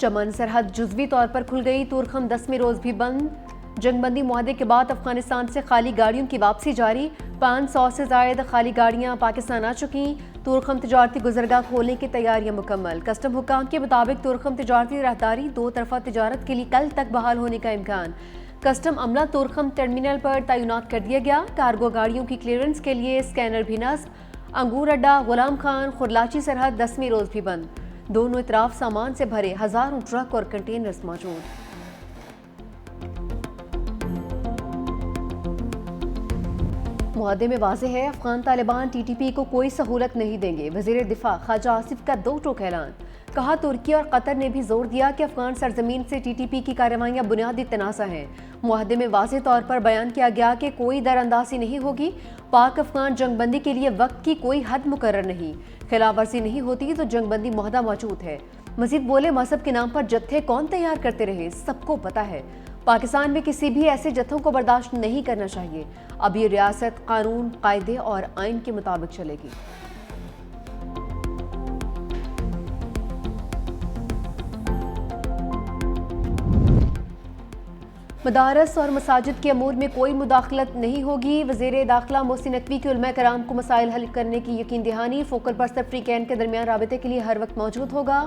چمن سرحد جزوی طور پر کھل گئی، تورخم 10ویں روز بھی بند۔ جنگ بندی معاہدے کے بعد افغانستان سے خالی گاڑیوں کی واپسی جاری، 500 سے زائد خالی گاڑیاں پاکستان آ چکیں۔ تورخم تجارتی گزرگاہ کھولنے کی تیاریاں مکمل۔ کسٹم حکام کے مطابق تورخم تجارتی راہداری 2 طرفہ تجارت کے لیے کل تک بحال ہونے کا امکان۔ کسٹم عملہ تورخم ٹرمینل پر تعینات کر دیا گیا۔ کارگو گاڑیوں کی کلیئرنس کے لیے اسکینر بھی نصب۔ انگور اڈہ غلام خان خرلاچی سرحد 10ویں روز بھی بند۔ دونوں اطراف سامان سے بھرے ہزاروں ٹرک اور کنٹینرز موجود۔ معاہدے میں واضح ہے Afghan Taliban T T P کو کوئی سہولت نہیں دیں گے۔ وزیر دفاع خواجہ آصف کا 2 ٹوک اعلان۔ کہا ترکی اور قطر نے بھی زور دیا کہ افغان سرزمین سے ٹی ٹی پی کی کارروائیاں بنیادی تنازع ہیں۔ معاہدے میں واضح طور پر بیان کیا گیا کہ کوئی در اندازی نہیں ہوگی۔ پاک افغان جنگ بندی کے لیے وقت کی کوئی حد مقرر نہیں۔ خلاف ورزی نہیں ہوتی تو جنگ بندی معاہدہ موجود ہے۔ مزید بولے مذہب کے نام پر جتھے کون تیار کرتے رہے سب کو پتہ ہے۔ پاکستان میں کسی بھی ایسے جتھوں کو برداشت نہیں کرنا چاہیے۔ اب یہ ریاست قانون، قاعدے اور آئین کے مطابق چلے گی۔ مدارس اور مساجد کے امور میں کوئی مداخلت نہیں ہوگی۔ وزیر داخلہ محسن نقوی کی علماء کرام کو مسائل حل کرنے کی یقین دہانی۔ فوکل پرسن فری کین کے درمیان رابطے کے لیے ہر وقت موجود ہوگا۔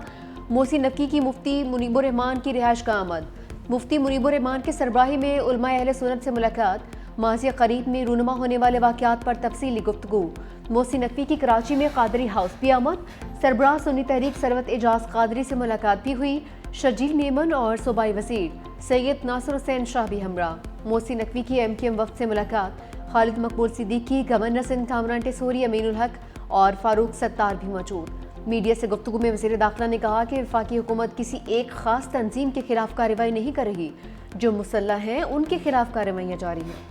محسن نقوی کی مفتی منیب الرحمان کی رہائش کا آمد۔ مفتی منیب الرحمان کے سربراہی میں علماء اہل سنت سے ملاقات۔ ماضی قریب میں رونما ہونے والے واقعات پر تفصیلی گفتگو۔ محسن نقوی کی کراچی میں قادری ہاؤس بھی آمد۔ سربراہ سنی تحریک ثروت اعجاز قادری سے ملاقات بھی ہوئی۔ شرجیل میمن اور صوبائی وزیر سید ناصر حسین شاہ بھی ہمراہ۔ محسن نقوی کی ایم کیو ایم وفد سے ملاقات۔ خالد مقبول صدیقی، گورنر سندھ کامران ٹیسوری، امین الحق اور فاروق ستار بھی موجود۔ میڈیا سے گفتگو میں وزیر داخلہ نے کہا کہ وفاقی حکومت کسی ایک خاص تنظیم کے خلاف کارروائی نہیں کر رہی، جو مسلح ہیں ان کے خلاف کارروائیاں جاری ہیں۔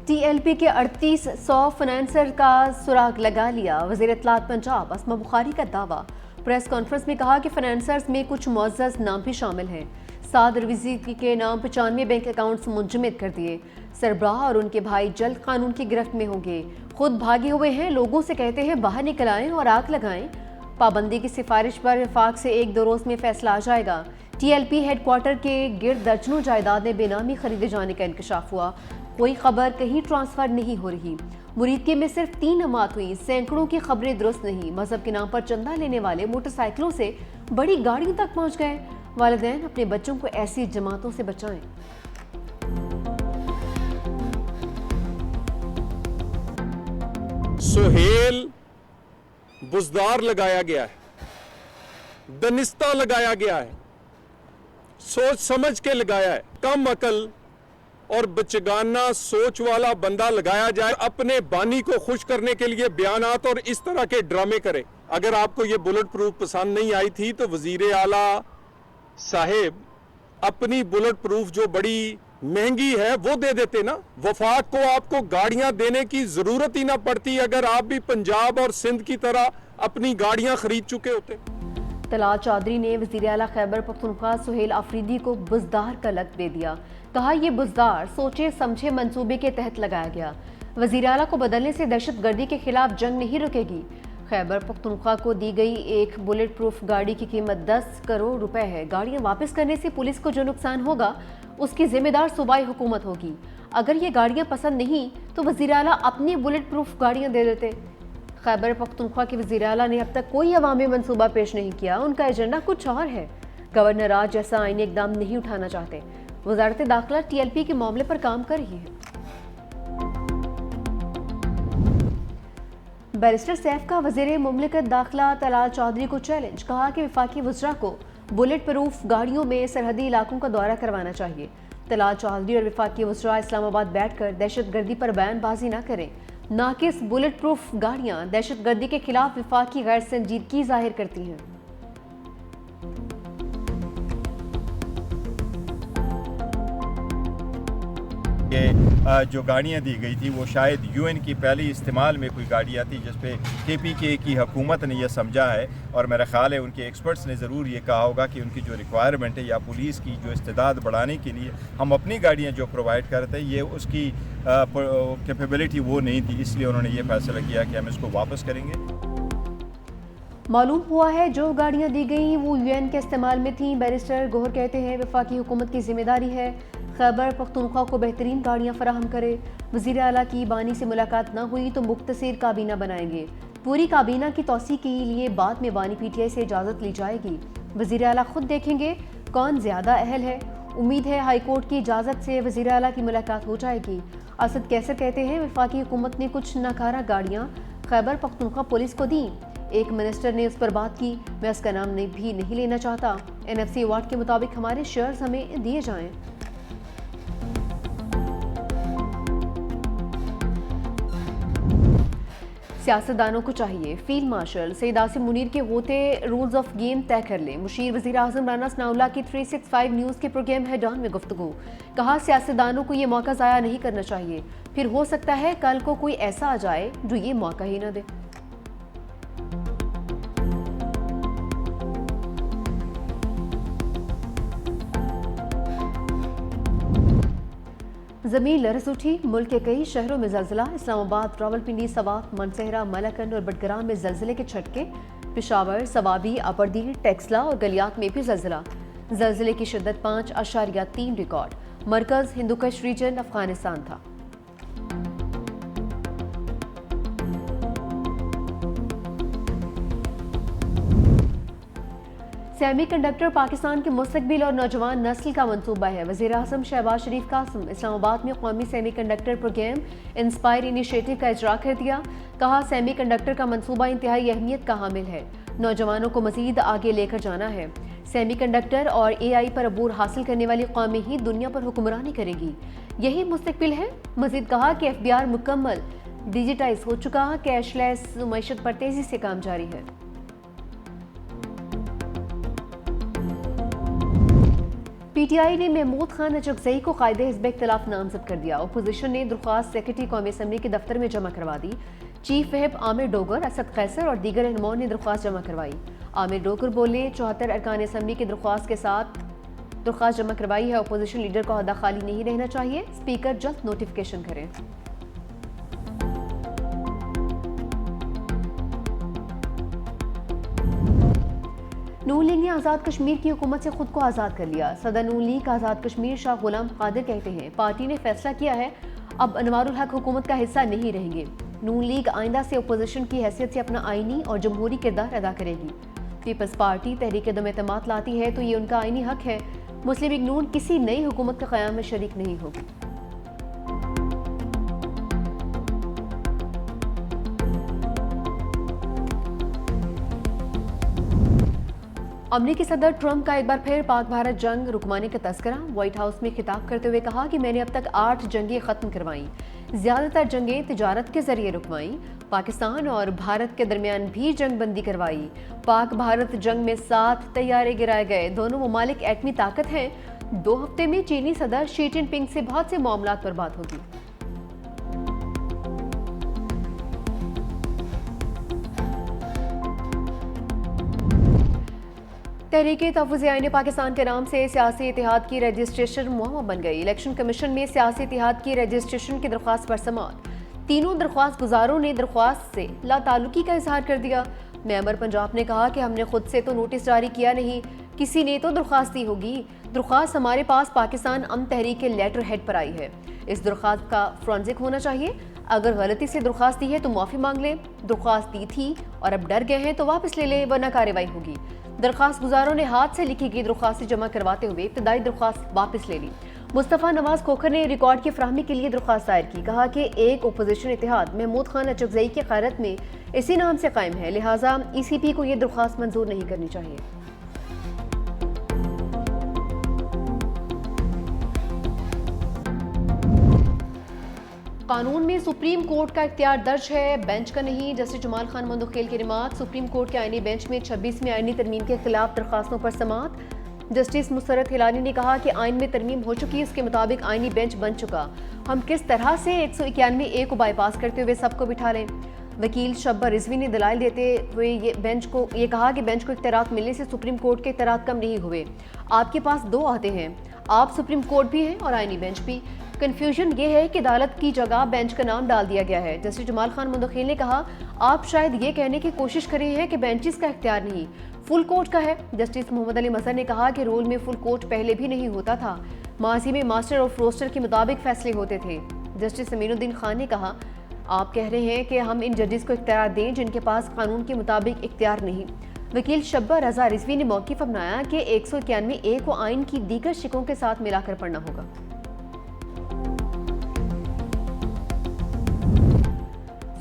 ٹی ایل پی کے 3800 فنانسر کا سراغ لگا لیا۔ وزیر اطلاعات پنجاب اسما بخاری کا دعویٰ۔ پریس کانفرنس میں کہا کہ فنانسرز میں کچھ معزز نام بھی شامل ہیں۔ سعد رویزی کے نام 95 بینک اکاؤنٹس منجمد کر دیے۔ سربراہ اور ان کے بھائی جلد قانون کی گرفت میں ہوں گے۔ خود بھاگے ہوئے ہیں، لوگوں سے کہتے ہیں باہر نکل آئیں اور آگ لگائیں۔ پابندی کی سفارش پر وفاق سے 1-2 روز میں فیصلہ آ جائے گا۔ ٹی ایل پی ہیڈ کوارٹر کے گرد درجنوں جائیدادیں بے نامی خریدے جانے کا انکشاف ہوا۔ کوئی خبر کہیں ٹرانسفر نہیں ہو رہی۔ مریدکے میں صرف 3 نمات ہوئی، سینکڑوں کی خبریں درست نہیں۔ مذہب کے نام پر چندہ لینے والے موٹر سائیکلوں سے بڑی گاڑیوں تک پہنچ گئے۔ والدین اپنے بچوں کو ایسی جماعتوں سے بچائیں۔ سہیل بزدار لگایا گیا ہے، دنستہ لگایا گیا ہے، سوچ سمجھ کے لگایا ہے۔ کم عقل اور بچگانہ سوچ والا بندہ لگایا جائے اپنے بانی کو خوش کرنے کے لیے بیانات اور اس طرح کے ڈرامے کرے۔ اگر آپ کو یہ بلٹ پروف پسند نہیں آئی تھی تو وزیر اعلیٰ صاحب اپنی بلٹ پروف جو بڑی مہنگی ہے وہ دے دیتے نا۔ وفاق کو آپ کو گاڑیاں دینے کی ضرورت ہی نہ پڑتی اگر آپ بھی پنجاب اور سندھ کی طرح اپنی گاڑیاں خرید چکے ہوتے۔ طلال چودھری نے وزیر اعلیٰ خیبر پختونخوا سہیل آفریدی کو بزدار کا لقب دے دیا۔ کہا یہ بزدار سوچے سمجھے منصوبے کے تحت لگایا گیا۔ وزیر اعلیٰ کو بدلنے سے دہشت گردی کے خلاف جنگ نہیں رکے گی۔ خیبر پختونخوا کو دی گئی ایک بلٹ پروف گاڑی کی قیمت 10 کروڑ روپے ہے۔ گاڑیاں واپس کرنے سے پولیس کو جو نقصان ہوگا اس کی ذمہ دار صوبائی حکومت ہوگی۔ اگر یہ گاڑیاں پسند نہیں تو وزیر اعلیٰ اپنی بلٹ پروف گاڑیاں دے دیتے۔ خیبر پختونخوا کے وزیر اعلیٰ نے اب تک کوئی عوامی منصوبہ پیش نہیں کیا۔ ان کا ایجنڈا کچھ اور ہے۔ گورنر آج جیسا آئینی اقدام نہیں اٹھانا چاہتے۔ وزارت داخلہ ٹی ایل پی کے معاملے پر کام کر رہی ہے۔ بیرسٹر سیف کا وزیر مملکت داخلہ طلال چودھری کو چیلنج۔ کہا کہ وفاقی وزراء کو بلٹ پروف گاڑیوں میں سرحدی علاقوں کا دورہ کروانا چاہیے۔ طلال چودھری اور وفاقی وزراء اسلام آباد بیٹھ کر دہشت گردی پر بیان بازی نہ کریں۔ ناقص بلٹ پروف گاڑیاں دہشت گردی کے خلاف وفاقی غیر سنجیدگی ظاہر کرتی ہیں۔ کہ جو گاڑیاں دی گئی تھی وہ شاید یو این کی پہلی استعمال میں کوئی گاڑیاں تھی جس پہ کے پی کے کی حکومت نے یہ سمجھا ہے، اور میرا خیال ہے ان کے ایکسپرٹس نے ضرور یہ کہا ہوگا کہ ان کی جو ریکوائرمنٹ ہے یا پولیس کی جو استعداد بڑھانے کے لیے ہم اپنی گاڑیاں جو پرووائڈ کرتے ہیں یہ اس کی کیپیبلٹی وہ نہیں تھی، اس لیے انہوں نے یہ فیصلہ کیا کہ ہم اس کو واپس کریں گے۔ معلوم ہوا ہے جو گاڑیاں دی گئیں وہ UN کے استعمال میں تھیں. بیرسٹر گوہر کہتے ہیں وفاقی حکومت کی ذمہ داری ہے خیبر پختونخوا کو بہترین گاڑیاں فراہم کرے. وزیر اعلیٰ کی بانی سے ملاقات نہ ہوئی تو مختصر کابینہ بنائیں گے. پوری کابینہ کی توسیع کے لیے بعد میں بانی PTI سے اجازت لی جائے گی. وزیر اعلیٰ خود دیکھیں گے کون زیادہ اہل ہے. امید ہے ہائی کورٹ کی اجازت سے وزیر اعلیٰ کی ملاقات ہو جائے گی. اسد کیسر کہتے ہیں وفاقی حکومت نے کچھ ناکارہ گاڑیاں خیبر پختونخوا پولیس کو دیں. ایک منسٹر نے اس پر بات کی. میں اس کا نام بھی نہیں لینا چاہتا. NFC ایوارڈ کے مطابق ہمارے شیئرز ہمیں دیے جائیں. سیاستدانوں کو چاہیے فیلڈ مارشل سید عاصم منیر کے ہوتے رولز آف گیم طے کر لیں. مشیر وزیر اعظم رانا ثناءاللہ کی 365 نیوز کے پروگرام ہیڈ آن میں گفتگو. کہا سیاستدانوں کو یہ موقع ضائع نہیں کرنا چاہیے. پھر ہو سکتا ہے کل کو کوئی ایسا آ جائے جو یہ موقع ہی نہ دے. زمین لرز اٹھی. ملک کے کئی شہروں میں زلزلہ. اسلام آباد، راولپنڈی، سوات، منسہرہ، ملاکنڈ اور بٹگرام میں زلزلے کے جھٹکے. پشاور، سوابی، اپردی، ٹیکسلا اور گلیات میں بھی زلزلہ. زلزلے کی شدت 5.3 ریکارڈ. مرکز ہندوکش ریجن افغانستان تھا. سیمی کنڈکٹر پاکستان کے مستقبل اور نوجوان نسل کا منصوبہ ہے. وزیر اعظم شہباز شریف قاسم اسلام آباد میں قومی semiconductor program inspire initiative کا اجرا کر دیا. کہا سیمی کنڈکٹر کا منصوبہ انتہائی اہمیت کا حامل ہے. نوجوانوں کو مزید آگے لے کر جانا ہے. سیمی کنڈکٹر اور AI پر عبور حاصل کرنے والی قومیں ہی دنیا پر حکمرانی کرے گی. یہی مستقبل ہے. مزید کہا کہ FBR مکمل ڈیجیٹائز ہو چکا. کیش لیس معیشت پر تیزی سے کام جاری ہے. PTI نے محمود خان اچکزئی کو قائد حزب اختلاف نامزد کر دیا. اپوزیشن نے درخواست سیکرٹری قومی اسمبلی کے دفتر میں جمع کروا دی. چیف وہپ عامر ڈوگر، اسد قیصر اور دیگر رہنماؤں نے درخواست جمع کروائی. عامر ڈوگر بولے 74 ارکان اسمبلی کی درخواست کے ساتھ درخواست جمع کروائی ہے. اپوزیشن لیڈر کا عہدہ خالی نہیں رہنا چاہیے. اسپیکر جلد نوٹیفیکیشن کریں. نون لیگ نے آزاد کشمیر کی حکومت سے خود کو آزاد کر لیا. صدر نون لیگ آزاد کشمیر شاہ غلام قادر کہتے ہیں پارٹی نے فیصلہ کیا ہے اب انوار الحق حکومت کا حصہ نہیں رہیں گے. نون لیگ آئندہ سے اپوزیشن کی حیثیت سے اپنا آئینی اور جمہوری کردار ادا کرے گی. پیپلز پارٹی تحریک عدم اعتماد لاتی ہے تو یہ ان کا آئینی حق ہے. مسلم لیگ نون کسی نئی حکومت کے قیام میں شریک نہیں ہوگی. امریکی صدر ٹرمپ کا ایک بار پھر پاک بھارت جنگ رکوانے کا تذکرہ. وائٹ ہاؤس میں خطاب کرتے ہوئے کہا کہ میں نے اب تک 8 جنگیں ختم کروائیں. زیادہ تر جنگیں تجارت کے ذریعے رکوائیں. پاکستان اور بھارت کے درمیان بھی جنگ بندی کروائی. پاک بھارت جنگ میں 7 طیارے گرائے گئے. دونوں ممالک ایٹمی طاقت ہیں. 2 ہفتے میں چینی صدر شی جن پنگ سے بہت سے معاملات پر بات ہوگی. تحریک تحفظ آئین پاکستان کے نام سے سیاسی اتحاد کی رجسٹریشن معمہ بن گئی. الیکشن کمیشن میں سیاسی اتحاد کی رجسٹریشن کی درخواست پر سماعت. تینوں درخواست گزاروں نے درخواست سے لا تعلقی کا اظہار کر دیا. ممبر پنجاب نے کہا کہ ہم نے خود سے تو نوٹس جاری کیا نہیں, کسی نے تو درخواست دی ہوگی. درخواست ہمارے پاس پاکستان امن تحریک کے لیٹر ہیڈ پر آئی ہے. اس درخواست کا فرانزک ہونا چاہیے. اگر غلطی سے درخواست دی ہے تو معافی مانگ لیں. درخواست دی تھی اور اب ڈر گئے ہیں تو واپس لے لیں ورنہ کارروائی ہوگی. درخواست گزاروں نے ہاتھ سے لکھی گئی درخواست جمع کرواتے ہوئے ابتدائی درخواست واپس لے لی. مصطفیٰ نواز کھوکھر نے ریکارڈ کی فراہمی کے لیے درخواست دائر کی. کہا کہ ایک اپوزیشن اتحاد محمود خان اچکزئی کی قیادت میں اسی نام سے قائم ہے, لہٰذا ECP کو یہ درخواست منظور نہیں کرنی چاہیے. قانون میں سپریم کورٹ کا اختیار درج ہے, بینچ کا نہیں. جسٹس جمال خان مندوخیل کی نمات. سپریم کورٹ کے آئینی بینچ میں 26ویں آئینی ترمیم کے خلاف درخواستوں پر سماعت. جسٹس مسرت ہلانی نے کہا کہ آئین میں ترمیم ہو چکی, اس کے مطابق آئینی بینچ بن چکا. ہم کس طرح سے 191A کو بائی پاس کرتے ہوئے سب کو بٹھا لیں. وکیل شبہ رضوی نے دلائل دیتے ہوئے یہ کہا کہ بینچ کو اختیارات ملنے سے سپریم کورٹ کے اختیارات کم نہیں ہوئے. آپ کے پاس 2 عہدے ہیں, آپ سپریم کورٹ بھی ہیں اور آئینی بینچ بھی. کنفیوژن یہ ہے کہ عدالت کی جگہ بینچ کا نام ڈال دیا گیا ہے۔ جسٹس جمال خان مندخیل نے کہا آپ شاید یہ کہنے کی کوشش کر رہے ہیں کہ بینچز کا اختیار نہیں، فل کورٹ کا ہے۔ جسٹس محمد علی مظہر نے کہا کہ رول میں فل کورٹ پہلے بھی نہیں ہوتا تھا، ماضی میں ماسٹر اور فروسٹر کے مطابق فیصلے ہوتے تھے۔ جسٹس امین الدین خان نے کہا آپ کہہ رہے ہیں کہ ہم ان ججز کو اختیار دیں جن کے پاس قانون کے مطابق اختیار نہیں۔ وکیل شبہ رضا رضوی نے موقف اپنایا کہ 191A کو آئین کی دیگر شقوں کے ساتھ ملا کر پڑھنا ہوگا۔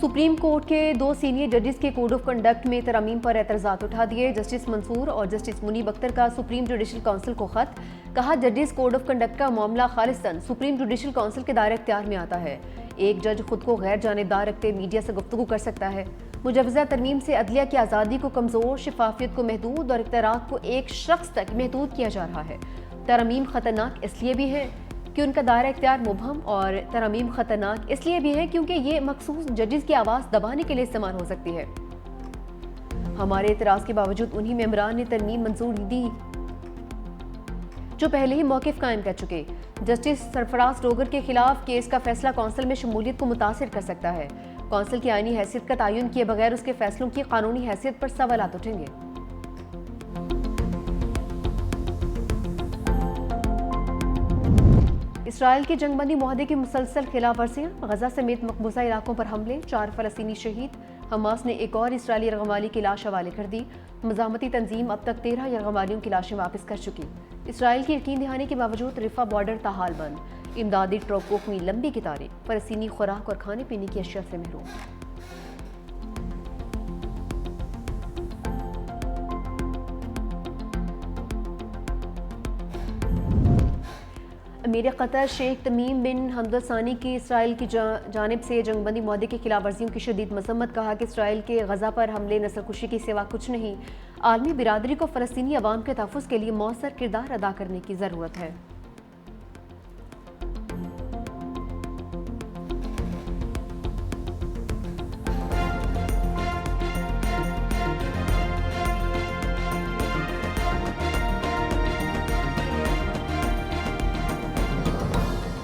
سپریم کورٹ کے 2 سینئر ججز کے کوڈ آف کنڈکٹ میں ترامیم پر اعتراضات اٹھا دیے۔ جسٹس منصور اور جسٹس منیب اختر کا سپریم جوڈیشل کونسل کو خط، کہا ججز کوڈ آف کنڈکٹ کا معاملہ خالصتاً سپریم جوڈیشل کونسل کے دائرہ اختیار میں آتا ہے۔ ایک جج خود کو غیر جانبدار رکھتے میڈیا سے گفتگو کر سکتا ہے۔ مجوزہ ترمیم سے عدلیہ کی آزادی کو کمزور، شفافیت کو محدود اور اختیارات کو ایک شخص تک محدود کیا جا رہا ہے۔ ترامیم خطرناک اس لیے بھی ہے کہ ان کا دائرہ اختیار مبہم، اور ترامیم خطرناک اس لیے بھی ہے کیونکہ یہ مخصوص ججز کی آواز دبانے کے لیے استعمال ہو سکتی ہے۔ ہمارے اعتراض کے باوجود انہی ممبران نے ترمیم منظور دی جو پہلے ہی موقف قائم کر چکے۔ جسٹس سرفراز ڈوگر کے خلاف کیس کا فیصلہ کونسل میں شمولیت کو متاثر کر سکتا ہے۔ کونسل کی آئینی حیثیت کا تعین کیے بغیر اس کے فیصلوں کی قانونی حیثیت پر سوالات اٹھیں گے۔ اسرائیل کے جنگ بندی معاہدے کی مسلسل خلاف ورزیاں، غزہ سمیت مقبوضہ علاقوں پر حملے، 4 فلسطینی شہید۔ حماس نے ایک اور اسرائیلی یرغمالی کی لاش حوالے کر دی۔ مزاحمتی تنظیم اب تک 13 یرغمالیوں کی لاشیں واپس کر چکی۔ اسرائیل کی یقین دہانی کے باوجود رفح بارڈر تاحال بند، امدادی ٹرکوں میں لمبی قطاریں، فلسطینی خوراک اور کھانے پینے کی اشیاء سے محروم۔ امیر قطر شیخ تمیم بن حمد الثانی کی اسرائیل کی جانب سے جنگ بندی معاہدے کی خلاف ورزیوں کی شدید مذمت، کہا کہ اسرائیل کے غزہ پر حملے نسل کشی کے سوا کچھ نہیں۔ عالمی برادری کو فلسطینی عوام کے تحفظ کے لیے مؤثر کردار ادا کرنے کی ضرورت ہے۔